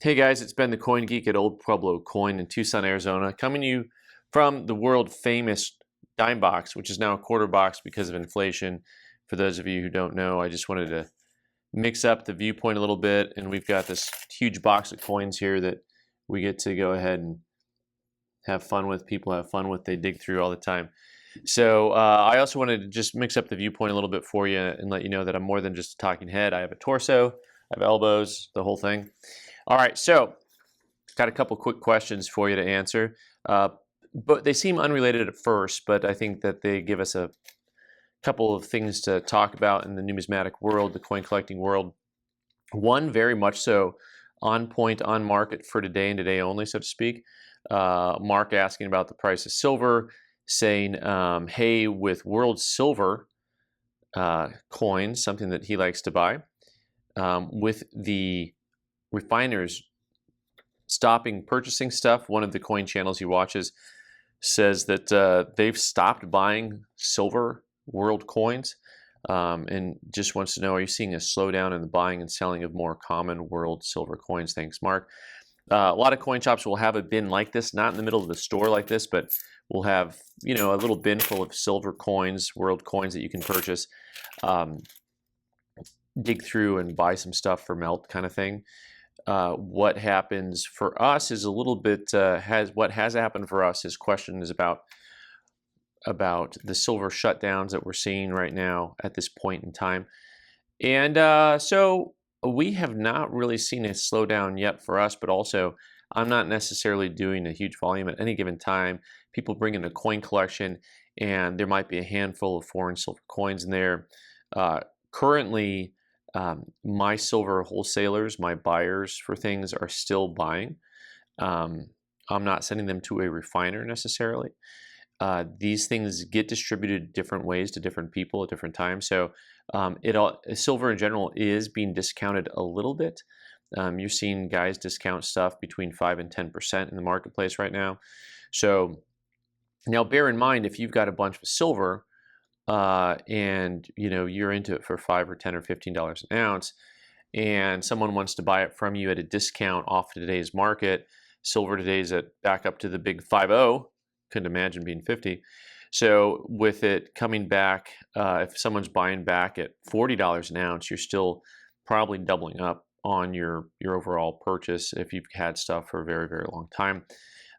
Hey guys, it's Ben the Coin Geek at Old Pueblo Coin in Tucson, Arizona, coming to you from the world famous dime box, which is now a quarter box because of inflation. For those of you who don't know, I just wanted to mix up the viewpoint a little bit, and we've got this huge box of coins here that we get to go ahead and have fun with. People have fun with, they dig through all the time. So I also wanted to just mix up the viewpoint a little bit for you and let you know that I'm more than just a talking head. I have a torso, I have elbows, the whole thing. All right, so got a couple quick questions for you to answer, but they seem unrelated at first, but I think that they give us a couple of things to talk about in the numismatic world, the coin collecting world. One, very much so on point, on market for today and today only, so to speak. Mark asking about the price of silver, saying, hey, with world silver coins, something that he likes to buy, with the refiners stopping purchasing stuff, one of the coin channels he watches says that they've stopped buying silver world coins, and just wants to know, are you seeing a slowdown in the buying and selling of more common world silver coins? Thanks, Mark. A lot of coin shops will have a bin like this, not in the middle of the store like this, but we'll have, you know, a little bin full of silver coins, world coins that you can purchase, dig through and buy some stuff for melt kind of thing. What happens for us is a little bit, what has happened for us, his question is about the silver shutdowns that we're seeing right now at this point in time. And so we have not really seen a slowdown yet for us, but also I'm not necessarily doing a huge volume at any given time. People bring in a coin collection and there might be a handful of foreign silver coins in there. Currently, my silver wholesalers, my buyers for things are still buying. I'm not sending them to a refiner necessarily. These things get distributed different ways to different people at different times. So silver in general is being discounted a little bit. You're seeing guys discount stuff between 5 and 10% in the marketplace right now. So now bear in mind, if you've got a bunch of silver, and you know you're into it for $5 or $10 or $15 an ounce, and someone wants to buy it from you at a discount off today's market, silver today's at back up to the big 50. Couldn't imagine being 50. So with it coming back, if someone's buying back at $40 an ounce, you're still probably doubling up on your overall purchase if you've had stuff for a very, very long time.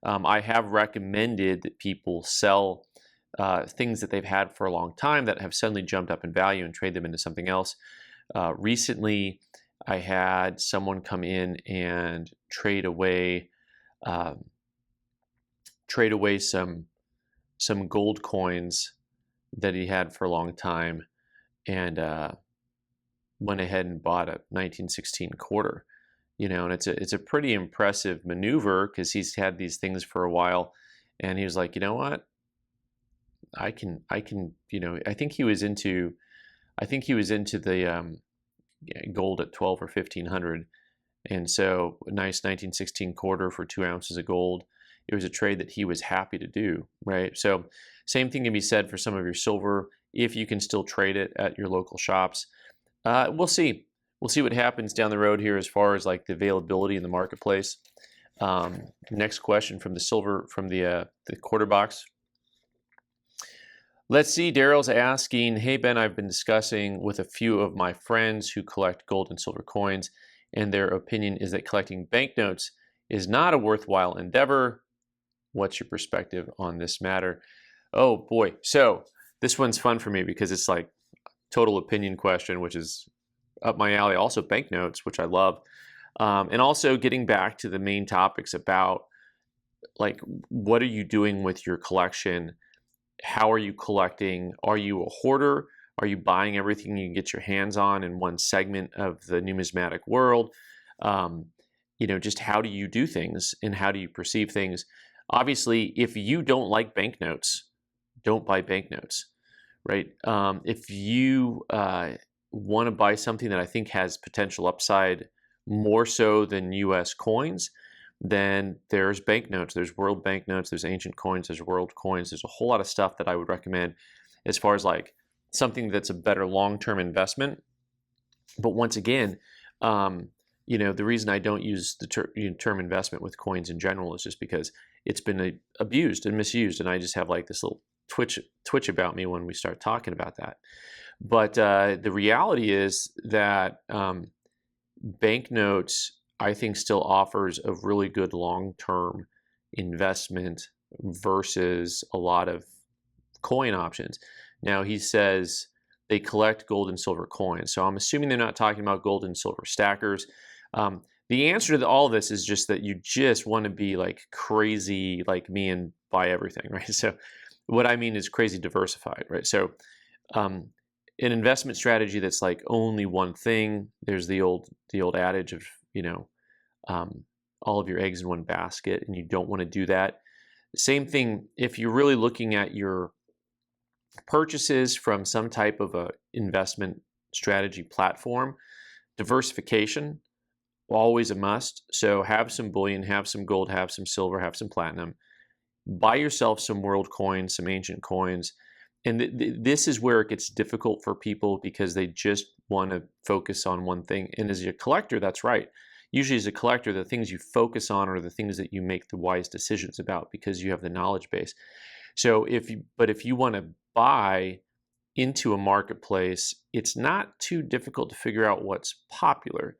I have recommended that people sell things that they've had for a long time that have suddenly jumped up in value and trade them into something else. Recently, I had someone come in and trade away some gold coins that he had for a long time, and went ahead and bought a 1916 quarter. You know, and it's a pretty impressive maneuver because he's had these things for a while, and he was like, you know what? I can, you know, I think he was into the gold at 12 or 1500, and so a nice 1916 quarter for 2 ounces of gold. It was a trade that he was happy to do, right? So same thing can be said for some of your silver if you can still trade it at your local shops. We'll see. We'll see what happens down the road here as far as like the availability in the marketplace. Next question from the silver, from the quarter box. Let's see, Daryl's asking, hey Ben, I've been discussing with a few of my friends who collect gold and silver coins, and their opinion is that collecting banknotes is not a worthwhile endeavor. What's your perspective on this matter? Oh boy, so this one's fun for me because it's like total opinion question, which is up my alley. Also banknotes, which I love. And also getting back to the main topics about like, what are you doing with your collection? How are you collecting? Are you a hoarder? Are you buying everything you can get your hands on in one segment of the numismatic world? You know, just how do you do things and how do you perceive things? Obviously, if you don't like banknotes, don't buy banknotes, right? If you want to buy something that I think has potential upside more so than US coins, then there's banknotes, there's world banknotes, there's ancient coins, there's world coins. There's a whole lot of stuff that I would recommend as far as like something that's a better long-term investment. But once again, the reason I don't use the term investment with coins in general is just because it's been abused and misused, and I just have like this little twitch about me when we start talking about that. But the reality is that banknotes, I think, still offers a really good long-term investment versus a lot of coin options. Now, he says they collect gold and silver coins, so I'm assuming they're not talking about gold and silver stackers. The answer to all of this is just that you just want to be like crazy like me and buy everything, right? So what I mean is crazy diversified, right? So um, an investment strategy that's like only one thing, there's the old adage of, um, all of your eggs in one basket, and you don't want to do that. Same thing if you're really looking at your purchases from some type of a investment strategy platform, diversification always a must. So have some bullion, have some gold, have some silver, have some platinum. Buy yourself some world coins, some ancient coins. And this is where it gets difficult for people because they just want to focus on one thing. And as a collector, that's right. Usually as a collector, the things you focus on are the things that you make the wise decisions about because you have the knowledge base. So if you want to buy into a marketplace, it's not too difficult to figure out what's popular.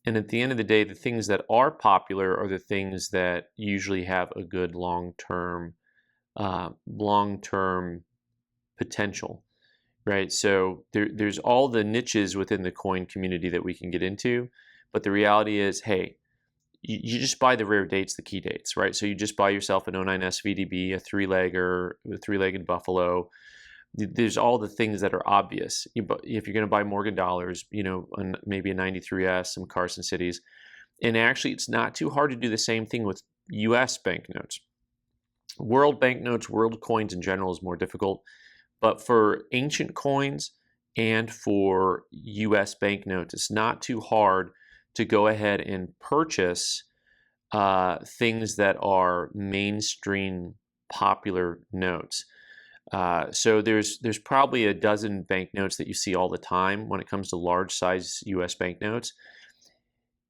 And at the end of the day, the things that are popular are the things that usually have a good long-term potential, right? So there's all the niches within the coin community that we can get into, but the reality is, hey, you just buy the rare dates, the key dates, right? So you just buy yourself an '09 SVDB, a three-legged buffalo. There's all the things that are obvious. If you're going to buy Morgan dollars, maybe a 93S, some Carson Cities. And actually, it's not too hard to do the same thing with US banknotes. World banknotes, world coins in general is more difficult. But for ancient coins and for US banknotes, it's not too hard to go ahead and purchase things that are mainstream popular notes. So there's probably a dozen banknotes that you see all the time when it comes to large size US banknotes.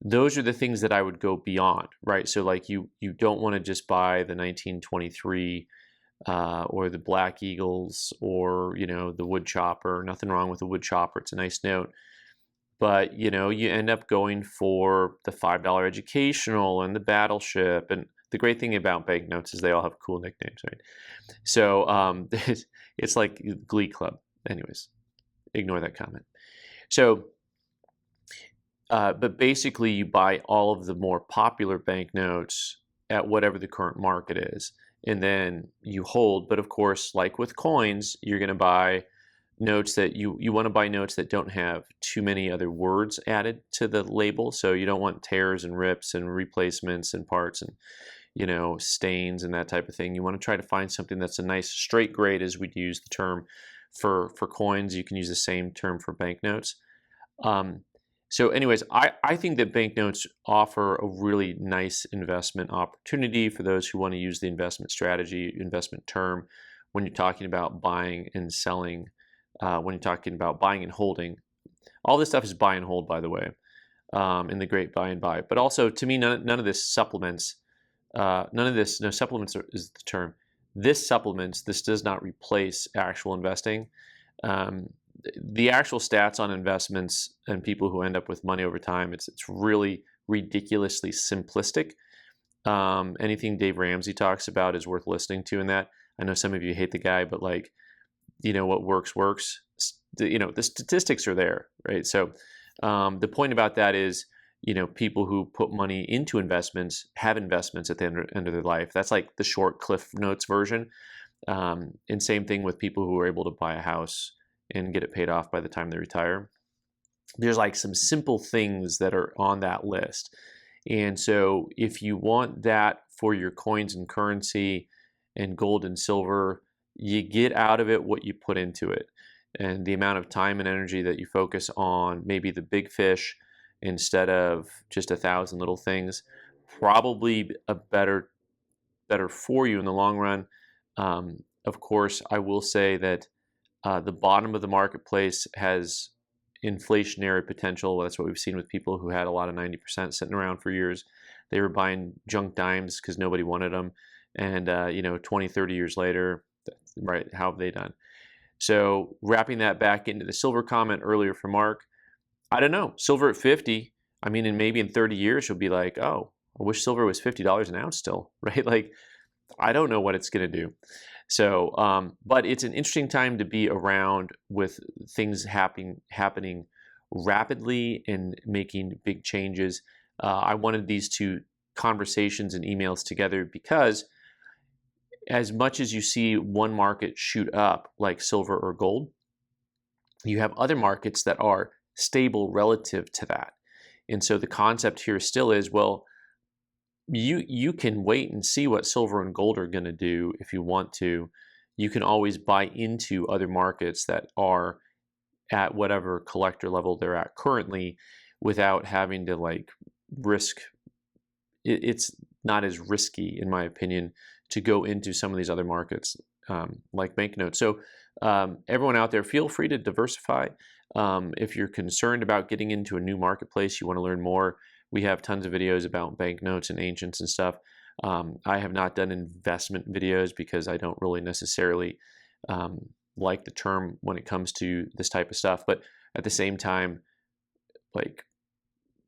Those are the things that I would go beyond, right? So like you don't want to just buy the 1923 or the Black Eagles or the wood chopper. Nothing wrong with the wood chopper; it's a nice note. But you end up going for the $5 educational and the battleship. And the great thing about banknotes is they all have cool nicknames, right? So it's like Glee Club. Anyways, ignore that comment. So, but basically, you buy all of the more popular banknotes at whatever the current market is, and then you hold. But of course, like with coins, you're going to buy notes that you want to buy notes that don't have too many other words added to the label. So you don't want tears and rips and replacements and parts and stains and that type of thing. You want to try to find something that's a nice straight grade, as we'd use the term for coins. You can use the same term for banknotes. So anyways, I think that banknotes offer a really nice investment opportunity for those who want to use the investment strategy, investment term, when you're talking about buying and selling, when you're talking about buying and holding. All this stuff is buy and hold, by the way, in the great buy and buy. But also, to me, none of this supplements. No, supplements is the term. This supplements, this does not replace actual investing. The actual stats on investments and people who end up with money over time, it's really ridiculously simplistic. Anything Dave Ramsey talks about is worth listening to in that. I know some of you hate the guy, but like, what works. The statistics are there, right? So the point about that is, people who put money into investments have investments at the end of their life. That's like the short Cliff Notes version. And same thing with people who are able to buy a house and get it paid off by the time they retire. There's like some simple things that are on that list. And so if you want that for your coins and currency and gold and silver, you get out of it what you put into it. And the amount of time and energy that you focus on maybe the big fish instead of just 1,000 little things, probably a better for you in the long run. Of course, I will say that the bottom of the marketplace has inflationary potential. That's what we've seen with people who had a lot of 90% sitting around for years. They were buying junk dimes because nobody wanted them. And, 20, 30 years later, right, how have they done? So wrapping that back into the silver comment earlier from Mark, I don't know. Silver at 50, I mean, and maybe in 30 years, you'll be like, oh, I wish silver was $50 an ounce still, right? Like, I don't know what it's going to do. So, but it's an interesting time to be around with things happening rapidly and making big changes. I wanted these two conversations and emails together because as much as you see one market shoot up like silver or gold, you have other markets that are stable relative to that. And so the concept here still is, well, you can wait and see what silver and gold are going to do if you want to. You can always buy into other markets that are at whatever collector level they're at currently without having to like risk. It's not as risky, in my opinion, to go into some of these other markets like banknotes. So everyone out there, feel free to diversify. If you're concerned about getting into a new marketplace, you want to learn more, we have tons of videos about banknotes and ancients and stuff. I have not done investment videos because I don't really necessarily like the term when it comes to this type of stuff. But at the same time, like,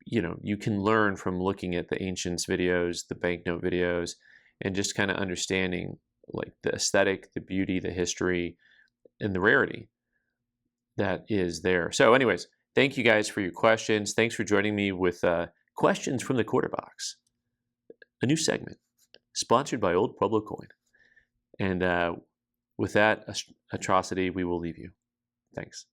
you can learn from looking at the ancients videos, the banknote videos, and just kind of understanding like the aesthetic, the beauty, the history, and the rarity that is there. So anyways, thank you guys for your questions. Thanks for joining me with questions from the quarter box, a new segment sponsored by Old Pueblo Coin. And with that atrocity, we will leave you. Thanks.